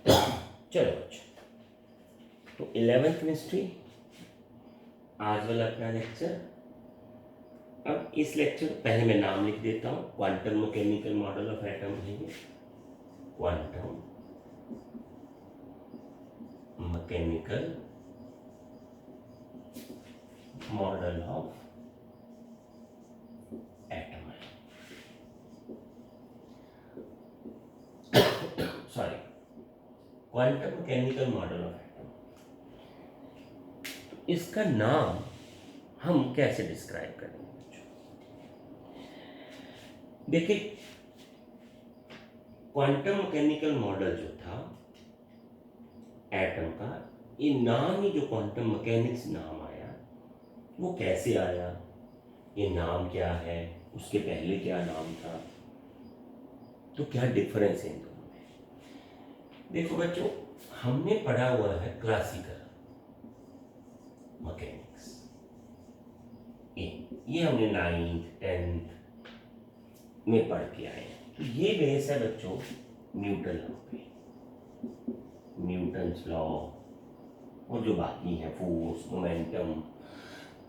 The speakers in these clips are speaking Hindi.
चलो अच्छा, तो 11th केमिस्ट्री आज वाला अपना लेक्चर। अब इस लेक्चर पहले मैं नाम लिख देता हूँ, quantum mechanical model of atom है ये। Quantum mechanical model of atom, sorry, quantum mechanical model of atom. इसका नाम हम कैसे डिस्क्राइब करेंगे? देखिए, क्वांटम मैकेनिकल मॉडल जो था एटम का, ये नाम ही जो क्वांटम मैकेनिक्स नाम आया, वो कैसे आया, ये नाम क्या है, उसके पहले क्या नाम था, तो क्या डिफरेंस है इन दोनों में। देखो बच्चों, हमने पढ़ा हुआ है क्लासिकल मैकेनिक्स, ये हमने 9th 10th में पढ़ के आए हैं। तो ये बेस है बच्चों न्यूटन लॉ पे, न्यूटन्स लॉ, और जो बाकी है फोर्स, मोमेंटम,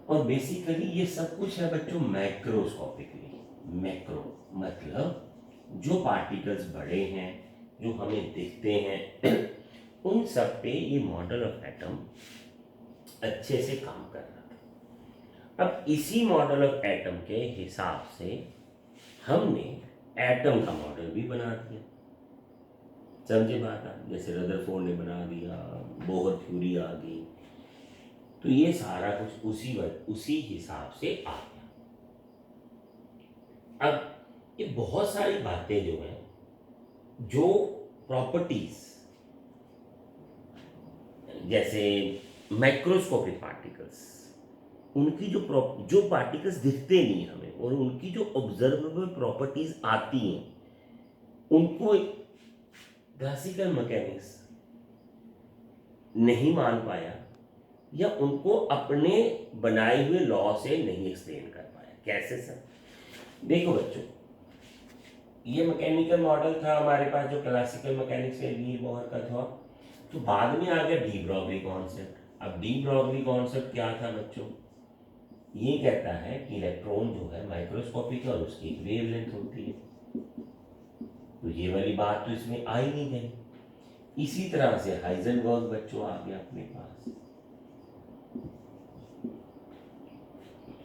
और बेसिकली ये सब कुछ है बच्चों मैक्रोस्कोपिकली। मैक्रो मतलब जो पार्टिकल्स बड़े हैं, जो हमें दिखते हैं, उन सब पे ये मॉडल ऑफ एटम अच्छे से काम कर रहा था। अब इसी मॉडल ऑफ एटम के हिसाब से हमने एटम का मॉडल भी बना दिया। समझे बात आप? जैसे रदरफोर्ड ने बना दिया, बोहर थ्योरी आ गई, तो ये सारा कुछ उसी हिसाब से आ गया। अब ये बहुत सारी बातें जो हैं, जो प्रॉपर्टीज, जैसे माइक्रोस्कोपिक पार्टिकल्स, उनकी जो पार्टिकल्स दिखते नहीं हमें, और उनकी जो ऑब्जर्वेबल प्रॉपर्टीज आती हैं, उनको क्लासिकल मैकेनिक्स नहीं मान पाया, या उनको अपने बनाए हुए लॉ से नहीं एक्सप्लेन कर पाया। कैसे सर? देखो बच्चों, ये मैकेनिकल मॉडल था हमारे पास जो क्लासिकल मैकेनिक्स में ली बोहर का था, तो बाद में आ गया डी ब्रॉगली कॉन्सेप्ट। अब डी ब्रॉगली कॉन्सेप्ट क्या था बच्चों? ये कहता है कि इलेक्ट्रॉन जो है माइक्रोस्कोपिक है और उसकी एक वेवलेंथ होती है, तो ये वाली बात तो इसमें आ ही नहीं गई। इसी तरह से हाइजेनबर्ग बच्चों आ गया अपने पास,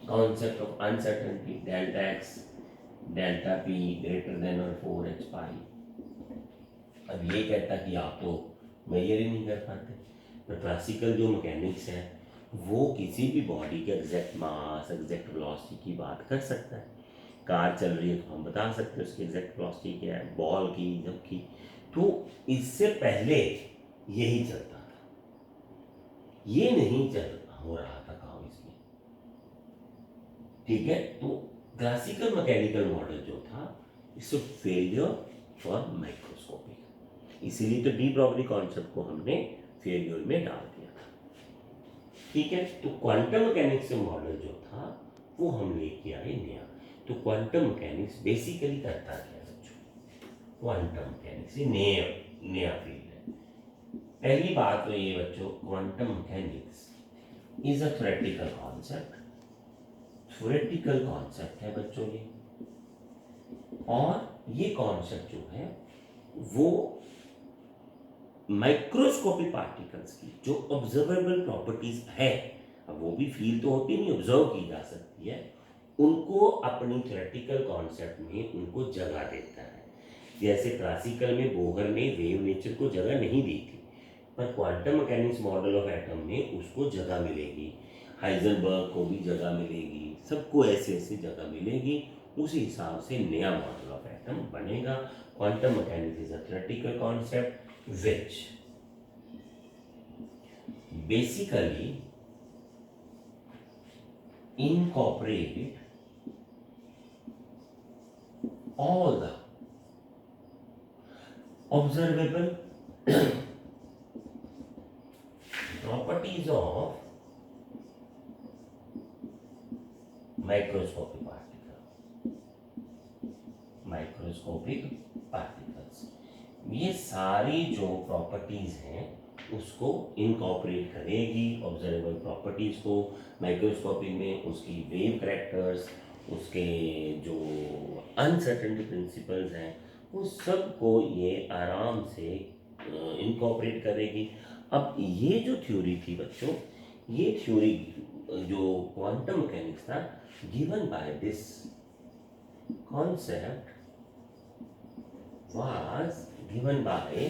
concept of uncertainty, delta x delta p greater than or 4h पाई। अब ये कहता कि आप तो मेजर ही नहीं कर पाते। तो क्लासिकल जो मैकेनिक्स है वो किसी भी बॉडी के एग्जैक्ट मास, एग्जैक्ट वेलोसिटी की बात कर सकता है। कार चल रही है तो हम बता सकते हैं उसकी एग्जैक्ट वेलोसिटी क्या है, बॉल की, जब की। तो इससे पहले यही चलता था, ये नहीं चल हो रहा था काम इसमें। ठीक है, तो क्लासिकल मैकेनिकल मॉडल जो था, it's a failure for microscopic, इसीलिए तो डी ब्रॉगली कॉन्सेप्ट को हमने फेलियर में डाल दिया था। ठीक है, तो क्वांटम मैकेनिक्स मॉडल जो था वो हम लेके आए नया। तो क्वांटम मैकेनिक्स बेसिकली करता क्या बच्चों? क्वांटम मैकेनिक्स ये नया नया फील्ड है। पहली बात तो ये बच्चों, quantum mechanics is a theoretical concept. Theoretical concept है बच्चों ये, और ये कॉन्सेप्ट जो है वो माइक्रोस्कोपिक पार्टिकल्स की जो ऑब्जर्वेबल प्रॉपर्टीज है, अब वो भी फील तो होती नहीं, ऑब्जर्व की जा सकती है, उनको अपनी थ्योरेटिकल कॉन्सेप्ट में उनको जगह देता है। जैसे क्लासिकल में बोहर ने वेव नेचर को जगह नहीं दी थी, पर quantum mechanics model of atom में उसको जगह मिलेगी, हाइजेनबर्ग को भी जगह मिलेगी, सबको ऐसे ऐसे जगह मिलेगी। उसी हिसाब से नया मॉडल ऑफ एटम बनेगा। Quantum mechanics is a theoretical concept which basically incorporate all the observable properties of microscopic particles. ये सारी जो प्रॉपर्टीज हैं उसको इनकॉर्पोरेट करेगी ऑब्जर्वेबल प्रॉपर्टीज को माइक्रोस्कोपी में, उसकी वेव करैक्टर्स, उसके जो अनसर्टेनिटी प्रिंसिपल्स हैं वो सब को ये आराम से इनकॉर्पोरेट करेगी। अब ये जो थ्योरी थी बच्चों, ये थ्योरी जो क्वांटम मैकेनिक्स था, given by this concept was given by,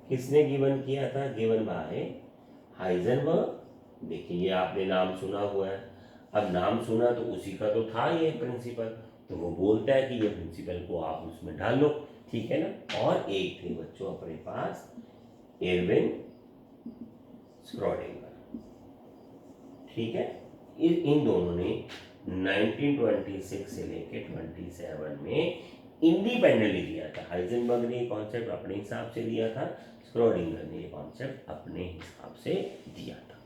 किसने गिवन किया था? Given by Heisenberg. देखिए ये आपने नाम सुना हुआ है, अब नाम सुना तो उसी का तो था ये प्रिंसिपल, तो वो बोलता है कि ये प्रिंसिपल को आप उसमें डाल लो, ठीक है ना। और एक थे बच्चों अपने पास एरविन स्क्रॉडिंगर, ठीक है। इन दोनों ने 1926 से लेके 27 में इंडिपेंडेंटली दिया था। हाइजेनबर्ग ने ये कॉन्सेप्ट अपने हिसाब से दिया था, स्क्रोडिंगर ने ये कॉन्सेप्ट अपने हिसाब से दिया था,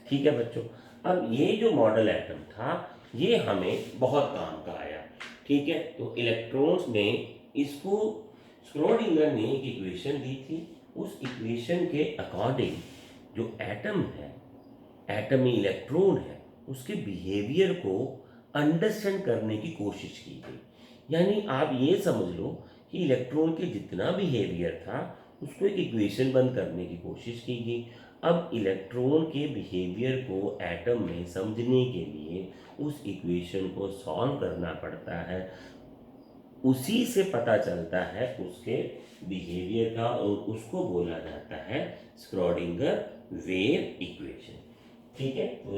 ठीक है बच्चों। अब ये जो मॉडल एटम था ये हमें बहुत काम का आया, ठीक है। तो इलेक्ट्रॉन्स में इसको स्क्रोडिंगर ने एक इक्वेशन दी थी, उस इक्वेशन के अकॉर्डिंग जो एटम है, एटम में इलेक्ट्रॉन है, उसके बिहेवियर को अंडरस्टैंड करने की कोशिश की गई। यानी आप ये समझ लो कि इलेक्ट्रॉन के जितना बिहेवियर था उसको एक इक्वेशन बंद करने की कोशिश की गई। अब इलेक्ट्रॉन के बिहेवियर को एटम में समझने के लिए उस इक्वेशन को सॉल्व करना पड़ता है, उसी से पता चलता है उसके बिहेवियर का, और उसको बोला जाता है स्क्रोडिंगर वेव इक्वेशन, ठीक है। तो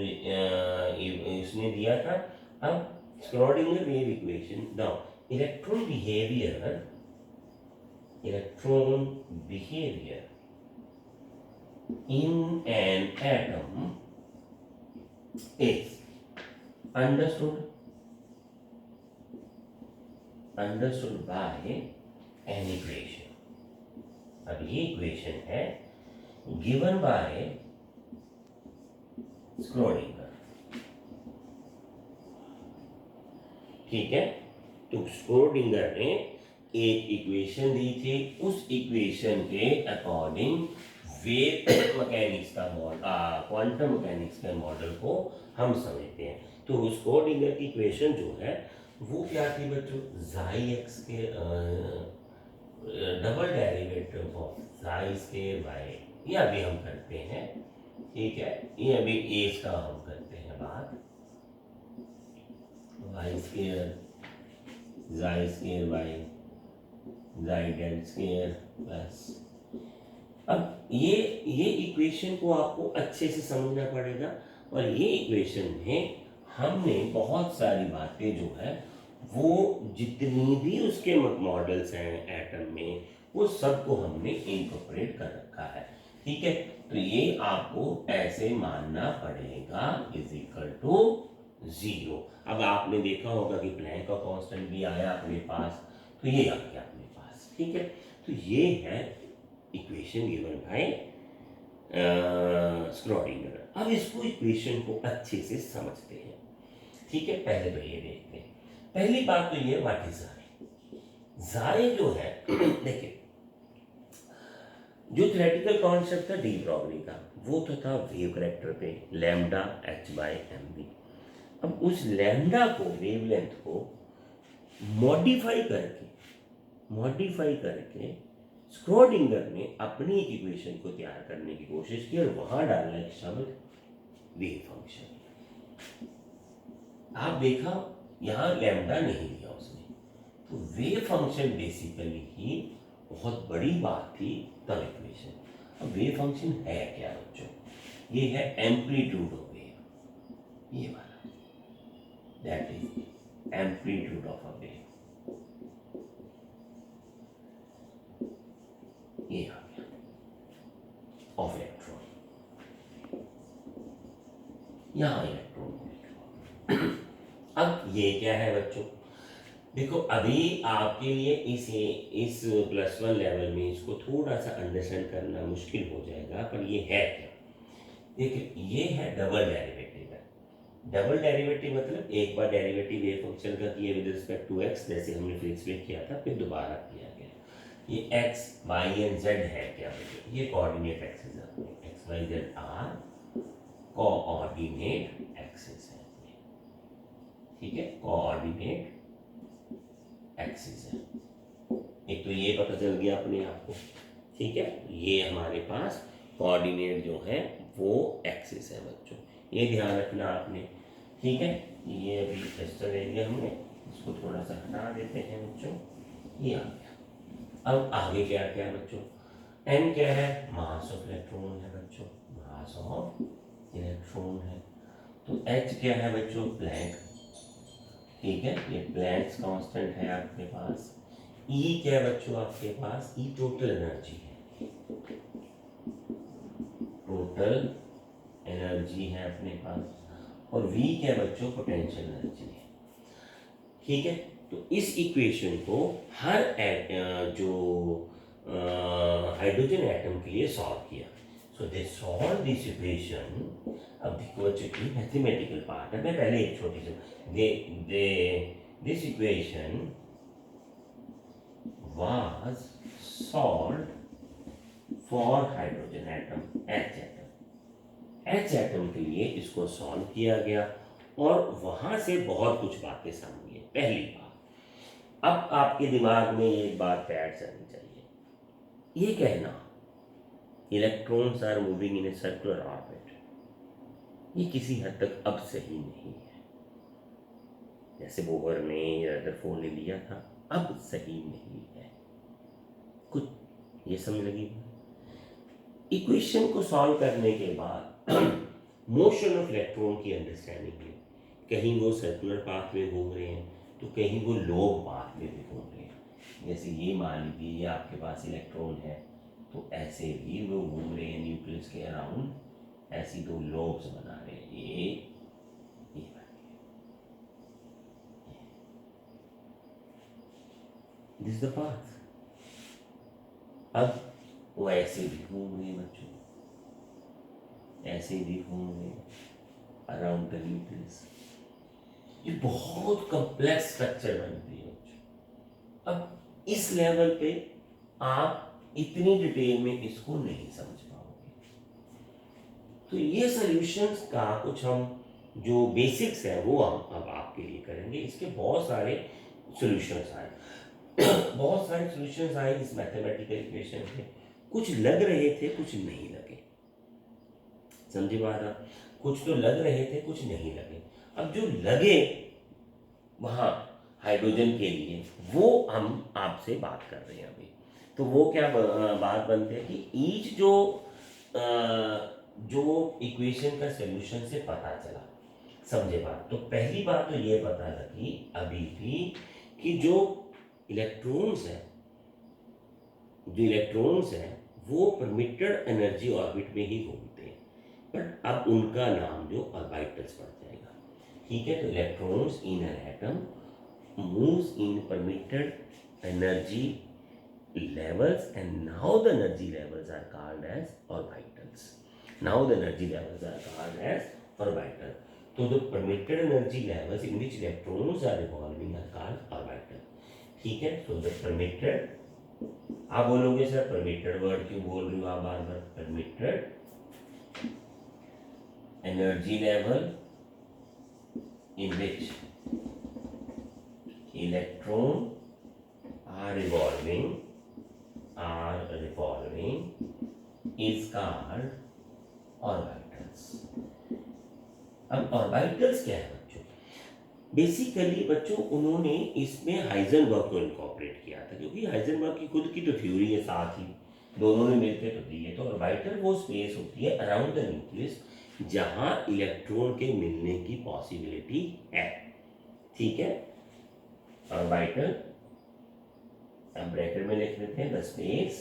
इसने दिया था। अब Schrödinger wave equation, now electron behaviour in an atom is understood by an equation। अब ये इक्वेशन है गिवन बाय स्क्रोडिंगर, ठीक है। तो स्क्रोडिंगर ने एक इक्वेशन दी थी, उस इक्वेशन के अकॉर्डिंग वेव मैकेनिक्स का मॉडल, क्वांटम मैकेनिक्स के मॉडल को हम समझते हैं। तो स्क्रोडिंगर की इक्वेशन जो है वो क्या थी बच्चों? जाई एक्स के डबल डेरिवेटिव ऑफ जाई स्क्वायर वाई, ये अभी हम करते हैं, ठीक है। ये अभी एज का हम करते हैं बात, वाई स्क्वायर जाई स्क्वायर वाई जाई डेल स्क्वायर प्लस। अब ये इक्वेशन को आपको अच्छे से समझना पड़ेगा, और ये इक्वेशन में हमने बहुत सारी बातें जो है वो जितनी भी उसके मॉडल्स हैं एटम में वो सबको हमने इनकॉर्पोरेट कर रखा है, ठीक है। तो ये आपको ऐसे मानना पड़ेगा इज इक्वल टू 0। अब आपने देखा होगा कि प्लैंक का कांस्टेंट भी आया अपने पास, तो ये आ गया अपने पास, ठीक है। तो ये है इक्वेशन गिवन बाय स्क्रोडिंगर। अब इसको इक्वेशन को अच्छे से समझते हैं, ठीक है। पहले तो ये देखते हैं, पहली बात तो ये व्हाट इज जाए। जाए जो है देखिए, जो थ्योरेटिकल कॉन्सेप्ट था डी ब्रॉगली का, वो तो था वेव करैक्टर पे lambda h by m b. अब उस लैम्डा को, वेवलेंथ को मॉडिफाई करके स्क्रोडिंगर ने अपनी एक इक्वेशन को तैयार करने की कोशिश की और वहां डाला एक शब्द वेव फंक्शन। आप देखा यहां लैम्डा नहीं दिया उसने, तो वेव फंक्शन बेसिकली ही बहुत बड़ी बात थी तब इक्वेशन। अब वेव फंक्शन है क्या बच्चों? ये है एम्पलीट्यूड ऑफ वेव, ये वाला, that is amplitude of a wave. ये आ गया ऑफ इलेक्ट्रॉन, यहां इलेक्ट्रॉन। अब ये क्या है बच्चों? देखो अभी आपके लिए इस +1 लेवल में इसको थोड़ा सा अंडरस्टैंड करना मुश्किल हो जाएगा, पर ये है क्या? देखिए ये है डबल डेरिवेटिव है। डबल डेरिवेटिव मतलब एक बार डेरिवेटिव वेव फंक्शन का किया विद रिस्पेक्ट टू एक्स, जैसे हमने फिजिक्स में किया था, फिर दोबारा किया गया। ये एक्स वाई एंड जेड है क्या बच्चों, ये कोऑर्डिनेट एक्सिस है अपने, x y z are coordinate axis है अपने, ठीक है, कोऑर्डिनेट एक्सिस है। एक तो ये पता चल गया अपने आप को, ठीक है, ये हमारे पास कोऑर्डिनेट जो है वो एक्सिस है बच्चों, ये ध्यान रखना आपने, ठीक है। ये अभी रेजिस्टर ले लिया हमने, इसको थोड़ा सा हटा देते हैं बच्चों, ये आ गया। अब आगे क्या क्या है बच्चों, एन क्या है, मास ऑफ इलेक्ट्रॉन है बच्चों, मास ऑफ इलेक्ट्रॉन है। तो एच क्या है बच्चों, प्लैंक, ठीक है, ये प्लैंक्स कांस्टेंट है आपके पास। ई क्या है बच्चों आपके पास, ई टोटल एनर्जी है, टोटल एनर्जी है अपने पास। और V क्या है बच्चों, पोटेंशियल एनर्जी है, ठीक है। तो इस इक्वेशन को हर जो हाइड्रोजन एटम के लिए सॉल्व किया। सो दे सॉल्व दिस इक्वेशन। अब देखो बच्चों की मैथमेटिकल पार्ट है, मैं पहले एक छोटी सी दे this equation was solved for hydrogen atom, H atom के लिए इसको सॉल्व किया गया और वहां से बहुत कुछ बातें समझी। पहली बात, अब आपके दिमाग में एक बात बैठ जानी चाहिए, ये कहना electrons are moving in a circular orbit, ये किसी हद तक अब सही नहीं है। जैसे बोहर ने रदरफोर्ड ने लिया था, अब सही नहीं है। कुछ ये समझ लगी। इक्वेशन को सॉल्व करने के बाद मोशन ऑफ इलेक्ट्रॉन की अंडरस्टैंडिंग है, कहीं वो सर्कुलर पाथ में घूम रहे हैं तो कहीं वो लोब पाथ में भी घूम रहे हैं। जैसे ये मान लीजिए ये आपके पास इलेक्ट्रॉन है, तो ऐसे भी वो घूम रहे हैं न्यूक्लियस के अराउंड, ऐसी दो लोब्स बना रहे हैं, ये दिस द पाथ। अब वो ऐसे भी घूम रहे हैं बच्चों, ऐसे भी घूम रहे हैं अराउंड द न्यूक्लियस। ये बहुत कॉम्प्लेक्स स्ट्रक्चर बनती है बच्चों। अब इस लेवल पे आप इतनी डिटेल में इसको नहीं समझ पाओगे, तो ये सॉल्यूशंस का कुछ हम जो बेसिक्स है वो हम अब आपके लिए करेंगे। इसके बहुत सारे सॉल्यूशंस आए बहुत सारे सॉल्यूशंस आए इस मैथमेटिकल इक्वेशन के, कुछ लग रहे थे कुछ नहीं लगे, समझे बात आप, कुछ तो लग रहे थे कुछ नहीं लगे। अब जो लगे वहाँ हाइड्रोजन के लिए वो हम आपसे बात कर रहे हैं अभी। तो वो क्या बात बनती है कि ईच जो इक्वेशन का सॉल्यूशन से पता चला, समझे बात। तो पहली बात तो ये पता लगी अभी भी कि जो इलेक्ट्रॉन्स हैं वो परमिटेड एनर्जी ऑर्बिट में ही घूमते हैं, बट अब उनका नाम जो ऑर्बिटल्स पड़ जाएगा, ठीक है। तो electrons in an atom moves in permitted energy levels, and now the energy levels are called as orbitals. Now the energy levels are called as orbital. So the permitted energy levels in which electrons are revolving are called orbital. ठीक है। So the permitted, आप बोलोगे सर permitted वर्ड क्यों बोल रही हो आप बार बार, permitted energy level in which electron are revolving is called orbitals. अब ऑर्बिटल्स क्या है बच्चों, बेसिकली बच्चों उन्होंने इसमें हाइजेनबर्ग को इनकॉर्पोरेट किया था, क्योंकि हाइजेनबर्ग की खुद की तो थ्योरी है, साथ ही दोनों ने मिलकर तो दी है। तो ऑर्बिटल वो स्पेस होती है अराउंड द न्यूक्लियस जहां इलेक्ट्रॉन के मिलने की पॉसिबिलिटी है, ठीक है। ऑर्बिटल अब ब्रैकेट में लिख लेते हैं, the space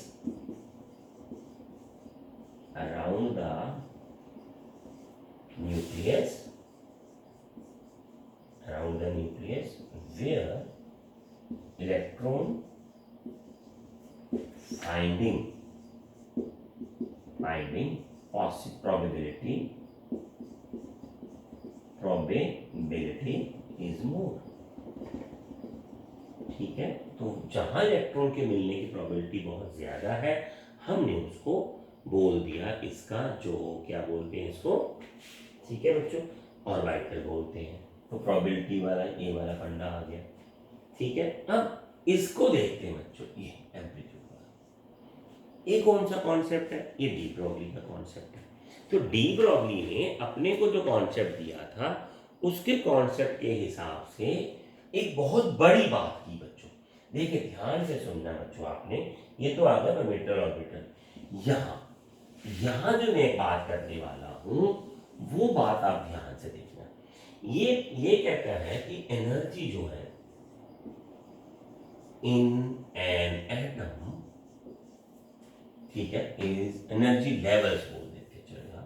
around the nucleus where electron finding probability is more, ठीक है, तो जहाँ इलेक्ट्रॉन के मिलने की प्रोबेबिलिटी बहुत ज़्यादा है, हमने उसको बोल दिया इसका जो क्या बोलते हैं इसको, ठीक है बच्चों, ऑर्बिटल बोलते हैं। तो प्रोबेबिलिटी वाला ये वाला फंडा आ गया, ठीक है। अब इसको देखते हैं बच्चों, ये एम्पलीट्यूड वाला, ये कौन सा कॉन्सेप्ट है, ये डी ब्रोगली का कॉन्सेप्ट है। तो डी ब्रोगली ने अपने को जो कॉन्सेप्ट दिया था, उसके कॉन्सेप्ट के हिसाब से एक बहुत बड़ी बात की बच्चों। देखिए ध्यान से सुनना बच्चों आपने, ये तो आ गया मेटल ऑर्बिटल। यहाँ यहाँ जो मैं बात करने वाला हूँ वो बात आप ध्यान से देखना। ये कहता है कि एनर्जी जो है इन एन एटम, ठीक है, इज एनर्जी लेवल्स बोल देते चलेगा,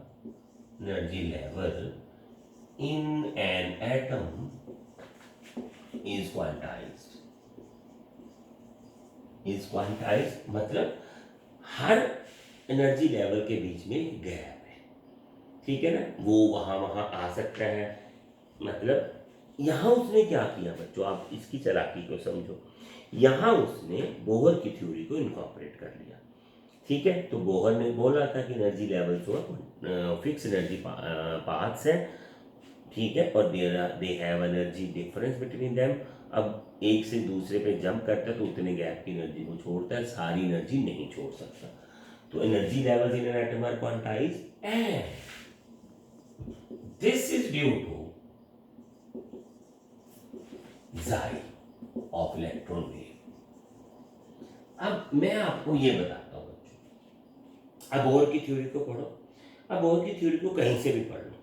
energy level in an atom is quantized. Is quantized मतलब हर एनर्जी लेवल के बीच में गैप है, ठीक है ना, वो वहां आ सकता है। मतलब यहां उसने क्या किया बच्चों, आप इसकी चालाकी को समझो। यहां उसने बोहर की थ्योरी को इनकॉर्पोरेट कर लिया, ठीक है। तो बोहर ने बोला था कि एनर्जी लेवल जो है फिक्स एनर्जी पाथ्स है, ठीक है, और they have energy difference between them. अब एक से दूसरे पे जंप करता है तो उतने गैप की एनर्जी को छोड़ता है, सारी एनर्जी नहीं छोड़ सकता। तो energy levels in an atom are quantized and this is due to xi of electron wave. अब मैं आपको ये बताता हूं बच्चों, अब बोहर की थ्योरी को पढ़ो, अब बोहर की थ्योरी को कहीं से भी पढ़ लो,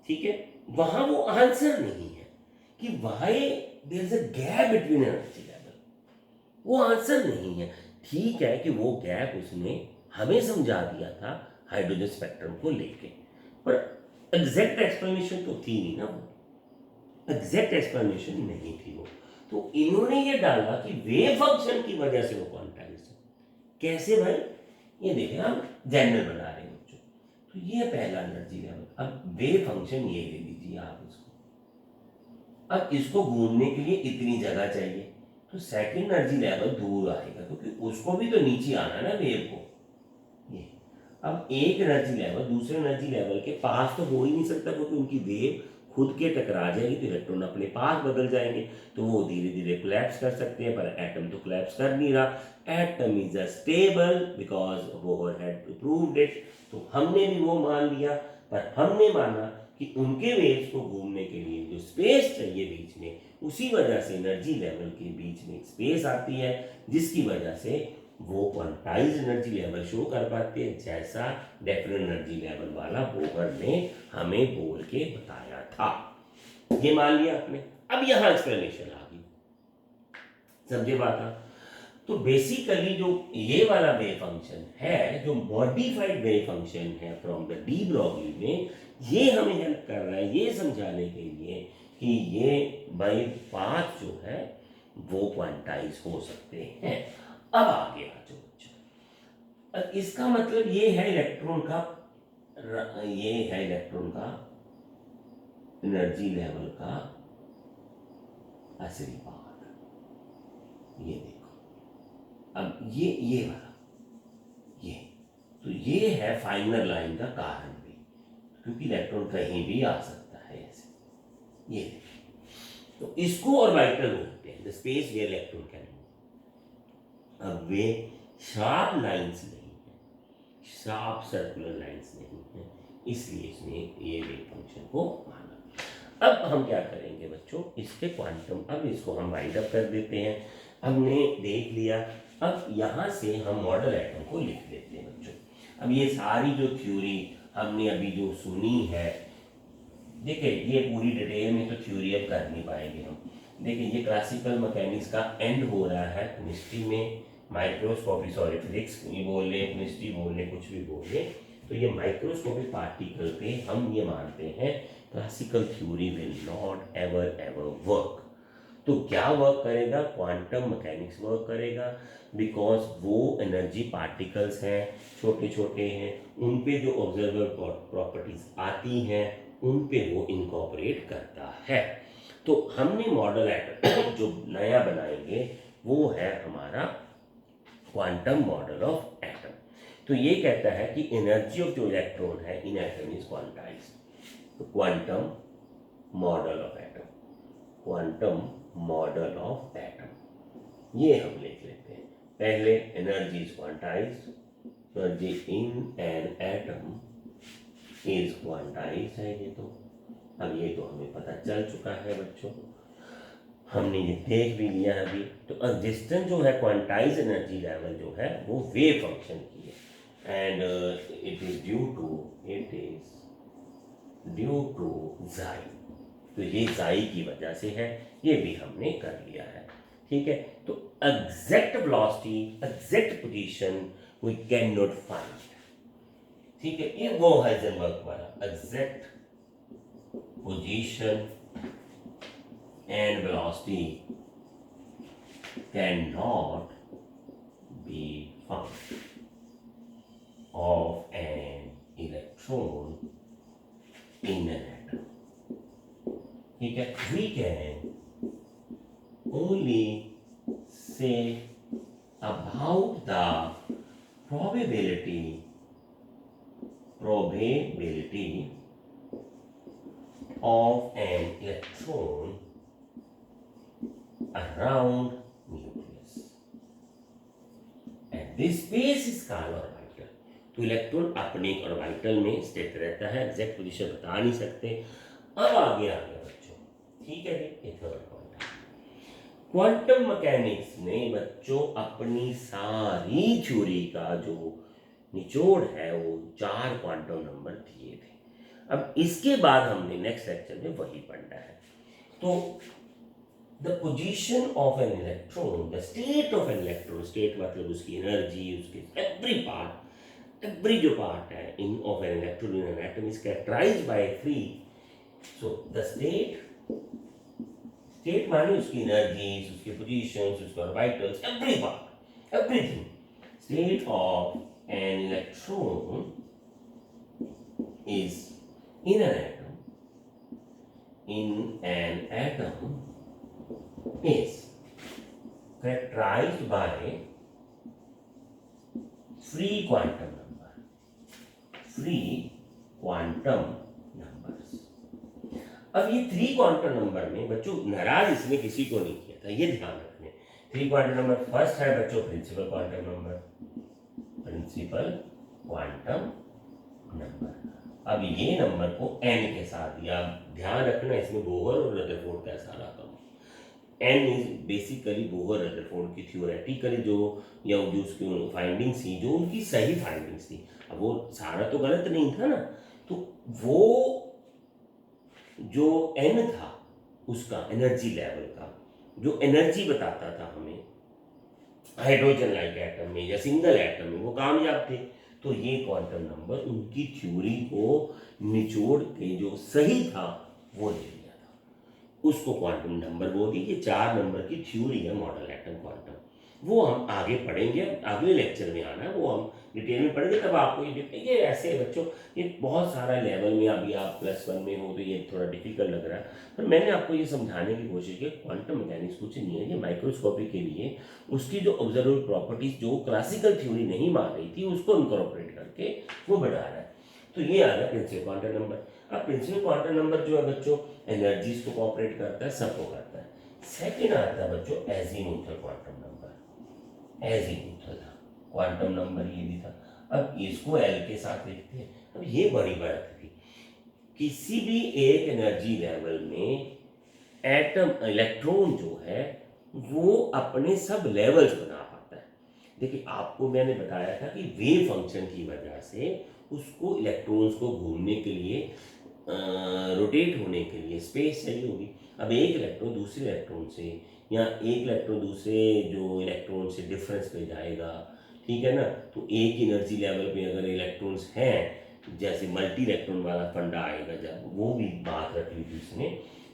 ठीक है। वहां वो आंसर नहीं है कि why there is a gap between energy level, वो आंसर नहीं है। ठीक है कि वो गैप उसने हमें समझा दिया था हाइड्रोजन स्पेक्ट्रम को लेके, पर एग्जैक्ट एक्सप्लेनेशन तो थी नहीं ना, वो एग्जैक्ट एक्सप्लेनेशन नहीं थी वो। तो इन्होंने ये डाला कि वेव फंक्शन की वजह से वो क्वांटाइज्ड है। कैसे भाई, ये देखें हम जनरल बना रहे हैं बच्चों। तो ये पहला एनर्जी लेवल, अब वेव फंक्शन ये ले लीजिए आप इसको। अब इसको घूमने के लिए इतनी जगह चाहिए, तो सेकंड एनर्जी लेवल दूर आएगा क्योंकि उसको भी तो नीचे आना ना वेव को। ये अब एक एनर्जी लेवल दूसरे एनर्जी लेवल के पास तो हो ही नहीं सकता क्योंकि उनकी वेव खुद के टकरा जाएगी तो इलेक्ट्रॉन अपने पास बदल जाएंगे, तो वो धीरे धीरे कोलैप्स कर सकते हैं, पर एटम तो कोलैप्स कर नहीं रहा। Atom is a stable because Bohr had proved it. तो हमने भी वो मान लिया, पर हमने माना कि उनके वेव्स को घूमने के लिए जो स्पेस चाहिए बीच में, उसी वजह से एनर्जी लेवल के बीच में स्पेस आती है, जिसकी वजह से वो क्वांटाइज एनर्जी लेवल शो कर पाते हैं, जैसा डेफिनेट एनर्जी लेवल वाला बोहर ने हमें बोल के बताया था। ये मान लिया आपने। अब यहां एक्सप्लेनेशन आ गई, समझे बात आप? तो बेसिकली जो ये वाला वेव फंक्शन है, जो मॉडिफाइड वेव फंक्शन है फ्रॉम द डी ब्रोगली में, ये हमें हेल्प कर रहा है ये समझाने के लिए कि ये बाई पाथ जो है वो क्वांटाइज हो सकते हैं। अब आगे आ जाओ बच्चों, अब इसका मतलब ये है इलेक्ट्रॉन का, ये है इलेक्ट्रॉन का एनर्जी लेवल का असली पार्ट, ये देखो। अब ये वाला, ये तो ये है फाइनल लाइन का कारण भी, क्योंकि इलेक्ट्रॉन कहीं भी आ सकता है ऐसे, ये तो इसको ऑर्बिटल बोलते हैं, the space where electron can move. अब वे शार्प लाइंस नहीं है, शार्प सर्कुलर लाइंस नहीं है, इसलिए इसने ये वेव फंक्शन को माना। अब हम क्या करेंगे बच्चों, इसके क्वांटम, अब इसको हम वाइंड अप कर देते हैं। हमने देख लिया, अब यहाँ से हम मॉडल एटम को लिख लेते हैं बच्चों। अब ये सारी जो थ्योरी हमने अभी जो सुनी है, देखिए ये पूरी डिटेल में तो थ्योरी अब कर नहीं पाएंगे हम। देखिए ये क्लासिकल मैकेनिक्स का एंड हो रहा है केमिस्ट्री में, माइक्रोस्कोपी, सॉरी फिजिक्स ये बोल ले, केमिस्ट्री बोल ले, कुछ भी बोल ले, तो ये माइक्रोस्कोपिक पार्टिकल पे हम ये मानते हैं classical theory will not ever ever work. तो क्या वर्क करेगा, क्वांटम मैकेनिक्स वर्क करेगा, बिकॉज वो एनर्जी पार्टिकल्स हैं, छोटे छोटे हैं, उन पे जो ऑब्जर्वर प्रॉपर्टीज आती हैं उन पे वो इनकॉर्पोरेट करता है। तो हमने मॉडल एटम जो नया बनाएंगे वो है हमारा क्वांटम मॉडल ऑफ एटम। तो ये कहता है कि एनर्जी ऑफ जो इलेक्ट्रॉन है इन एटम इज क्वांटाइज्ड। तो quantum model of atom, quantum model of atom ये हम लिख लेते हैं। पहले energy is quantized, energy in an atom is quantized है ये तो। अब ये तो हमें पता चल चुका है बच्चों, हमने ये देख भी लिया है अभी। तो एक्जिस्टेंस जो है क्वांटाइज एनर्जी लेवल जो है वो वेव फंक्शन की है, and it is due to जाई। तो ये जाई की वजह से है, ये भी हमने कर लिया है। ठीक है, तो exact velocity, exact position we can not find. ठीक है, ये वो हाइजेनबर्ग वाला exact position and velocity cannot be found of an electron in an atom. ठीक है, we can only say about the probability of an electron around nucleus and this space is called orbital। तो इलेक्ट्रॉन अपने ऑर्बिटल में स्थित रहता है, एग्जैक्ट पोजीशन बता नहीं सकते। अब आगे आ गया बच्चों, ठीक है, ये थर्ड पॉइंट। क्वांटम मैकेनिक्स ने बच्चों अपनी सारी थ्योरी का जो निचोड़ है वो 4 क्वांटम नंबर दिए थे। अब इसके बाद हमने नेक्स्ट लेक्चर में वही पढ़ना है। तो the position of an electron, the state of an electron, state मतलब उसकी एनर्जी, उसके every जो पार्ट है in of an electron in an atom is characterized by 3। so the state माने उसकी एनर्जीज, उसके पोजीशंस, उसके orbitals, every part, everything। state of an electron is in an atom is characterized by free quantum numbers। अब ये 3 क्वांटम नंबर में बच्चों नाराज इसने किसी को नहीं किया था, ये ध्यान रखने। 3 क्वांटम नंबर, फर्स्ट है बच्चों प्रिंसिपल क्वांटम नंबर। अब ये नंबर को n के साथ दिया। ध्यान रखना इसमें बोहर और रदरफोर्ड का सारा काम। n is basically Bohr Rutherford की थ्योरेटिकली जो या जो उसकी फाइंडिंग्स थी, जो उनकी सही फाइंडिंग्स थी। अब वो सारा तो गलत नहीं था ना, तो वो जो n था उसका एनर्जी लेवल का जो एनर्जी बताता था हमें हाइड्रोजन लाइक एटम में या सिंगल एटम में, वो कामयाब थे। तो ये क्वांटम नंबर उनकी थ्योरी को निचोड़ के जो सही था वो ले लिया था, उसको क्वांटम नंबर बोल दी। ये 4 नंबर की थ्योरी है मॉडल एटम क्वांटम, वो हम आगे पढ़ेंगे, अगले लेक्चर में आना है, वो हम डिटेल में पढ़ेंगे, तब आपको ये ऐसे बच्चों ये बहुत सारा लेवल में, अभी आप +1 में हो तो ये थोड़ा डिफिकल्ट लग रहा है, पर मैंने आपको ये समझाने की कोशिश की क्वांटम मैकेनिक्स कुछ नहीं है, ये माइक्रोस्कोपी के लिए उसकी जो ऑब्जर्वेबल प्रॉपर्टीज जो क्लासिकल थ्योरी नहीं मान रही थी उसको इनकॉर्पोरेट करके वो बढ़ा रहा है। तो ये आ गया प्रिंसिपल क्वांटम नंबर। अब प्रिंसिपल क्वांटम नंबर जो है बच्चों एनर्जीज को कॉपरेट करता है, सबको करता है। सेकेंड आता है बच्चों azimuthal quantum number. Azimuthal quantum number ये भी था। अब इसको एल के साथ लिखते हैं। अब ये बड़ी बात थी, किसी भी एक एनर्जी लेवल में एटम इलेक्ट्रॉन जो है वो अपने सब लेवल्स बना पाता है। देखिए आपको मैंने बताया था कि वेव फंक्शन की वजह से उसको इलेक्ट्रॉन्स को घूमने के लिए, रोटेट होने के लिए स्पेस चाहिए होगी। अब एक इलेक्ट्रॉन दूसरे इलेक्ट्रॉन से या एक इलेक्ट्रॉन दूसरे जो इलेक्ट्रॉन से डिफरेंस पे जाएगा, ठीक है ना। तो एक एनर्जी लेवल पे अगर इलेक्ट्रॉन्स हैं, जैसे मल्टी इलेक्ट्रॉन वाला फंडा आएगा, जब वो भी बात रखी थी उसने,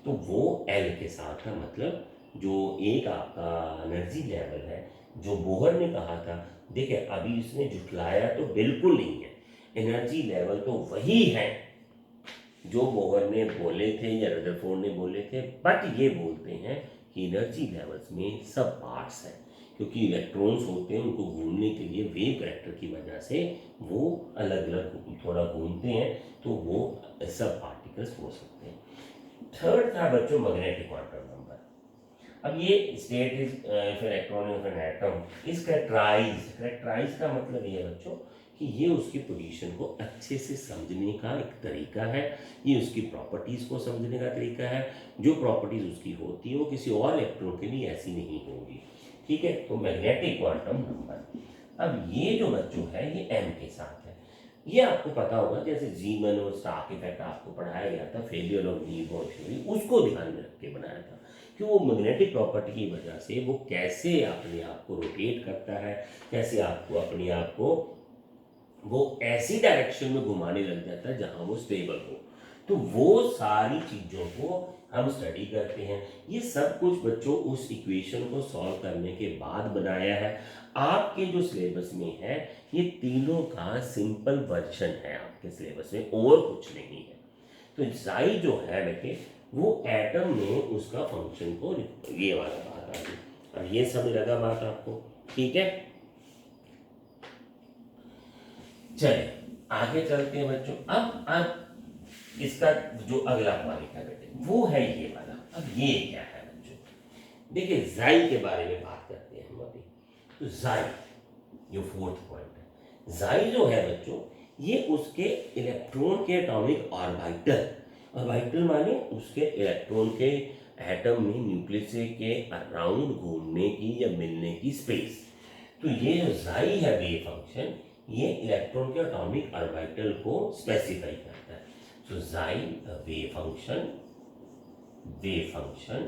तो वो एल के साथ है। मतलब जो एक आपका एनर्जी लेवल है जो बोहर ने कहा था, देखिए अभी इसने झुठलाया तो बिल्कुल नहीं है, एनर्जी लेवल तो वही है जो बोहर ने बोले थे या रदरफोर्ड ने बोले थे, बट ये बोलते हैं कि एनर्जी लेवल्स में सब पार्ट्स हैं, क्योंकि इलेक्ट्रॉन्स होते हैं उनको घूमने के लिए वेव करेक्टर की वजह से वो अलग अलग थोड़ा घूमते हैं, तो वो सब पार्टिकल्स हो सकते हैं। थर्ड था बच्चों मैग्नेटिक क्वांटम नंबर। अब ये state is electron of an atom is characterize का मतलब ये है बच्चों कि ये उसकी पोजीशन को अच्छे से समझने का एक तरीका है, ये उसकी प्रॉपर्टीज को समझने का तरीका है। जो प्रॉपर्टीज उसकी होती है वो किसी और इलेक्ट्रॉन के लिए ऐसी नहीं होगी, ठीक है। तो मैग्नेटिक क्वांटम नंबर। अब ये जो बच्चों है ये m के साथ है। ये आपको पता होगा, जैसे जीमन और स्टार्क इफेक्ट आपको पढ़ाया गया था, failure of D bore theory, उसको ध्यान में रख के बनाया था कि वो मैग्नेटिक प्रॉपर्टी की वजह से वो कैसे अपने आप को रोटेट करता है, कैसे आपको अपने आप को वो ऐसी डायरेक्शन में घुमाने लग जाता है जहां वो स्टेबल हो। तो वो सारी चीज़ों को हम स्टडी करते हैं। ये सब कुछ बच्चों उस इक्वेशन को सॉल्व करने के बाद बनाया है। आपके जो सिलेबस में है ये तीनों का सिंपल वर्जन है आपके सिलेबस में, और कुछ नहीं है। तो साई जो है बेटे वो एटम में उसका फंक्शन को, ये वाला बात आ गई। अब ये समझ लगा बात आपको, ठीक है। चलिए आगे चलते हैं बच्चों। अब इसका जो अगला पॉइंट है बेटे वो है ये वाला। अब ये क्या है बच्चों, देखिए जाई के बारे में बात करते हैं हम अभी। तो जाई जो फोर्थ पॉइंट है, जाई जो है बच्चों ये उसके इलेक्ट्रॉन के एटॉमिक ऑर्बिटल, ऑर्बिटल माने उसके इलेक्ट्रॉन के एटम में न्यूक्लियस के अराउंड घूमने की या मिलने की स्पेस। तो ये जो जाई है वेव फंक्शन, ये इलेक्ट्रॉन के एटॉमिक ऑर्बिटल को स्पेसिफाई करता है। सो जाई wave function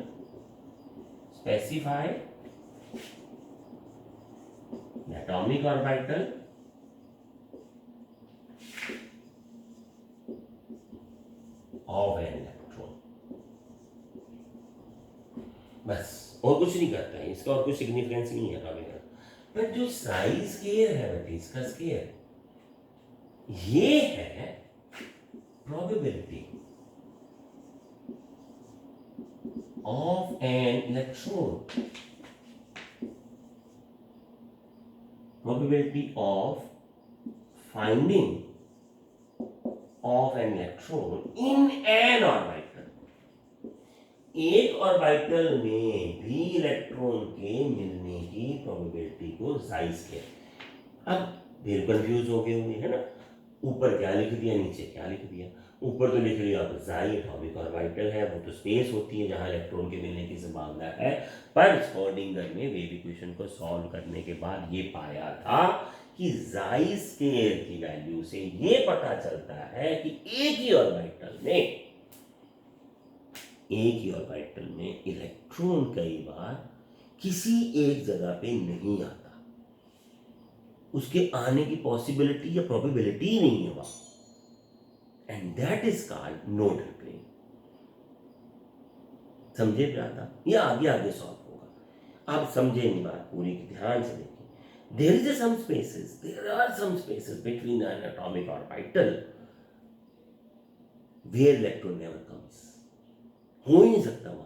specify atomic orbital of an electron. बस और कुछ नहीं करता है, इसका और कुछ सिग्निफिकेंस नहीं है अभी। पर जो साइज स्केयर है बेटे, इसका स्केयर ये है probability of an electron, probability of finding of an electron in an orbital। एक ऑर्बिटल में भी इलेक्ट्रॉन के मिलने की प्रोबेबिलिटी को साइज के। अब फिर कंफ्यूज हो गए होंगे, है ना, ऊपर क्या लिख दिया नीचे क्या लिख दिया। ऊपर तो लिख लिया आप जाई एटॉमिक ऑर्बिटल है, वो तो स्पेस होती है जहां इलेक्ट्रॉन के मिलने की संभावना है। पर स्क्रोडिंगर ने वेव इक्वेशन को सॉल्व करने के बाद ये पाया था कि जाई स्केयर की वैल्यू से ये पता चलता है कि एक ही ऑर्बिटल में इलेक्ट्रॉन कई बार किसी एक जगह पे नहीं आता, उसके आने की पॉसिबिलिटी या प्रोबेबिलिटी ही नहीं है वहां, and that is called nodal plane. समझे ज्यादा, ये आगे आगे सॉल्व होगा। आप समझेंगे बात पूरी की, ध्यान से देखिए। there are some spaces between an atomic orbital where electron never comes। हो ही नहीं सकता वहां।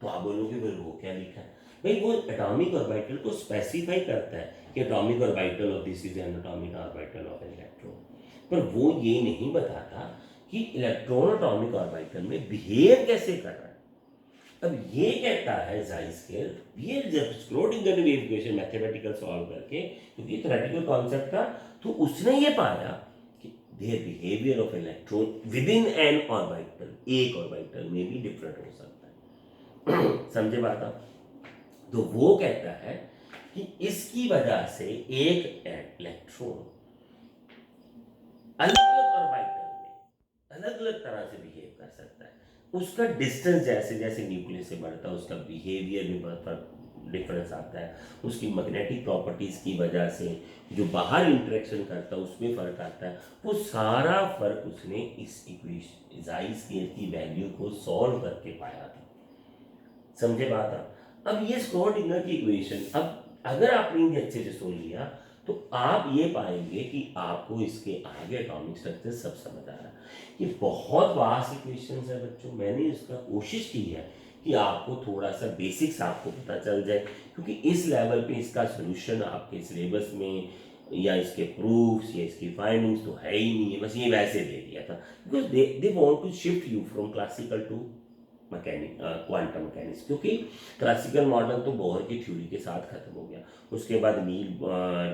तो आप बोलोगे फिर वो क्या लिखा है भाई, वो एटॉमिक ऑर्बिटल को स्पेसिफाई करता है कि atomic orbital of this is an atomic orbital of an electron, पर वो ये नहीं बताता कि इलेक्ट्रॉन एटॉमिक ऑर्बिटल में बिहेव कैसे कर रहा है। अब ये कहता है जाई स्केयर, ये जब स्क्रोडिंगर ने वेव इक्वेशन मैथमेटिकल सॉल्व करके, क्योंकि थ्योरेटिकल कॉन्सेप्ट था, तो उसने ये पाया कि their behaviour of electron with in an orbital, एक ऑर्बिटल में भी डिफरेंट हो सकता है। समझे बात आप। तो वो कहता है कि इसकी वजह से एक इलेक्ट्रॉन अलग अलग ऑर्बिटल में अलग अलग तरह से बिहेव कर सकता है। उसका डिस्टेंस जैसे जैसे न्यूक्लियस से बढ़ता है उसका बिहेवियर में बहुत डिफरेंस आता है। उसकी मैग्नेटिक प्रॉपर्टीज की वजह से जो बाहर इंटरेक्शन करता है उसमें फर्क आता है। वो सारा फर्क उसने इस इक्वेशन जाई स्केयर की वैल्यू को सॉल्व करके पाया था। समझे बात आप। अब ये स्क्रोडिंगर की इक्वेशन, अब अगर आपने इन्हें अच्छे से सुन लिया तो आप ये पाएंगे कि आपको इसके आगे एटॉमिक स्ट्रक्चर सब समझ आ रहा है। ये बहुत वास्ट इक्वेशंस है बच्चों, मैंने इसका कोशिश की है कि आपको थोड़ा सा बेसिक्स आपको पता चल जाए, क्योंकि इस लेवल पे इसका सोल्यूशन आपके सिलेबस में या इसके प्रूफ्स या इसकी फाइंडिंग्स तो है ही नहीं है, बस ये वैसे दे दिया था because they want to shift you from classical to mechanic quantum mechanics, क्योंकि क्लासिकल मॉडल तो बोहर की थ्योरी के साथ खत्म हो गया। उसके बाद नील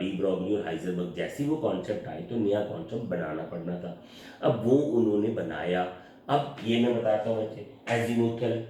डी ब्रॉगली और हाइजेनबर्ग जैसी वो कॉन्सेप्ट आए तो नया कॉन्सेप्ट बनाना पड़ना था, अब वो उन्होंने बनाया। अब ये मैं बताता हूँ बच्चे, एजीमुथल,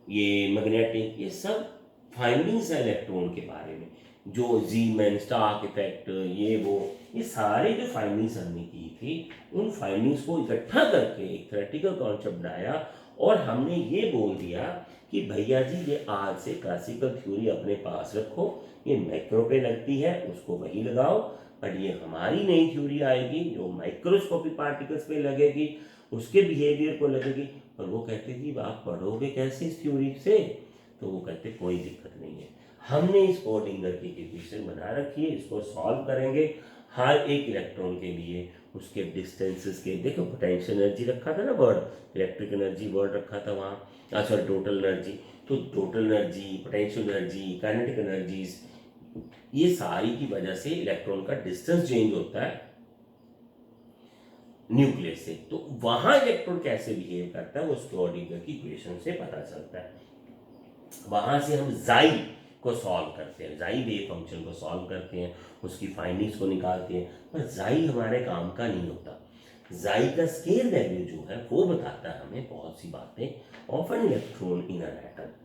ये मैग्नेटिक, ये सब फाइंडिंग्स है इलेक्ट्रॉन के बारे में, जो जीमैन स्टार्क इफेक्ट ये सारे जो फाइंडिंग्स हमने की थी, उन फाइंडिंग्स को इकट्ठा करके एक थ्योरेटिकल कॉन्सेप्ट बनाया और हमने ये बोल दिया कि भैया जी ये आज से क्लासिकल थ्योरी अपने पास रखो, ये मैक्रो पे लगती है उसको वही लगाओ, पर ये हमारी नई थ्योरी आएगी जो माइक्रोस्कोपिक पार्टिकल्स पे लगेगी, उसके बिहेवियर को लगेगी। पर वो कहते जी आप पढ़ोगे कैसे इस थ्योरी से, तो वो कहते कोई दिक्कत नहीं है, हमने इस स्क्रोडिंगर की इक्वेशन बना रखी है, इसको सॉल्व करेंगे हर एक इलेक्ट्रॉन के लिए, उसके डिस्टेंसेस के, देखो पोटेंशियल एनर्जी रखा था ना वर्ड, इलेक्ट्रिक एनर्जी वर्ड रखा था वहाँ, सॉरी टोटल एनर्जी, तो total energy, potential energy, kinetic energies, ये सारी की वजह से इलेक्ट्रॉन का डिस्टेंस चेंज होता है न्यूक्लियस से, तो वहां इलेक्ट्रॉन कैसे बिहेव करता है वो स्क्रोडिंगर की इक्वेशन से पता चलता है। वहां से हम जाई को सॉल्व करते हैं, जाई वेव फंक्शन को सॉल्व करते हैं, उसकी फाइंडिंग्स को निकालते हैं, पर जाई हमारे काम का नहीं होता। जाई का स्केल वैल्यू जो है वो बताता है हमें बहुत सी बातें of an electron in an atom.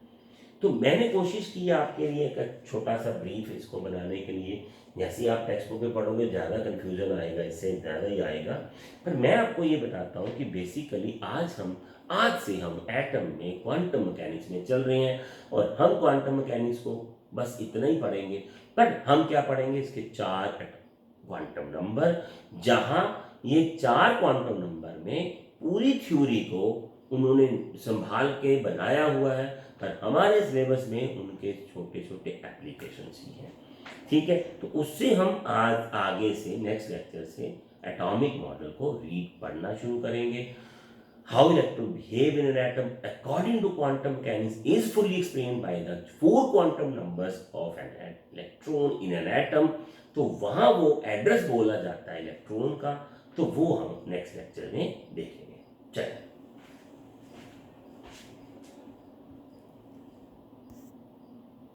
तो मैंने कोशिश की आपके लिए एक छोटा सा ब्रीफ इसको बनाने के लिए, जैसे ही आप टेक्स्ट बुक में पढ़ोगे ज़्यादा कन्फ्यूजन आएगा, इससे ज़्यादा ही आएगा, पर मैं आपको ये बताता हूँ कि बेसिकली आज से हम एटम में क्वांटम मैकेनिक्स में चल रहे हैं, और हम क्वांटम मैकेनिक्स को बस इतना ही पढ़ेंगे, पर हम क्या पढ़ेंगे, इसके 4 क्वांटम नंबर, जहाँ ये 4 क्वांटम नंबर में पूरी थ्योरी को उन्होंने संभाल के बनाया हुआ है, पर हमारे सिलेबस में उनके छोटे छोटे एप्लीकेशंस ही हैं। ठीक है, तो उससे हम आज आगे से नेक्स्ट लेक्चर से एटॉमिक मॉडल को रीड पढ़ना शुरू करेंगे। How electrons behave in an atom according to quantum mechanics is fully explained by the 4 quantum numbers of an electron in an atom। तो वहाँ वो एड्रेस बोला जाता है इलेक्ट्रॉन का, तो वो हम नेक्स्ट लेक्चर में देखेंगे। चलिए।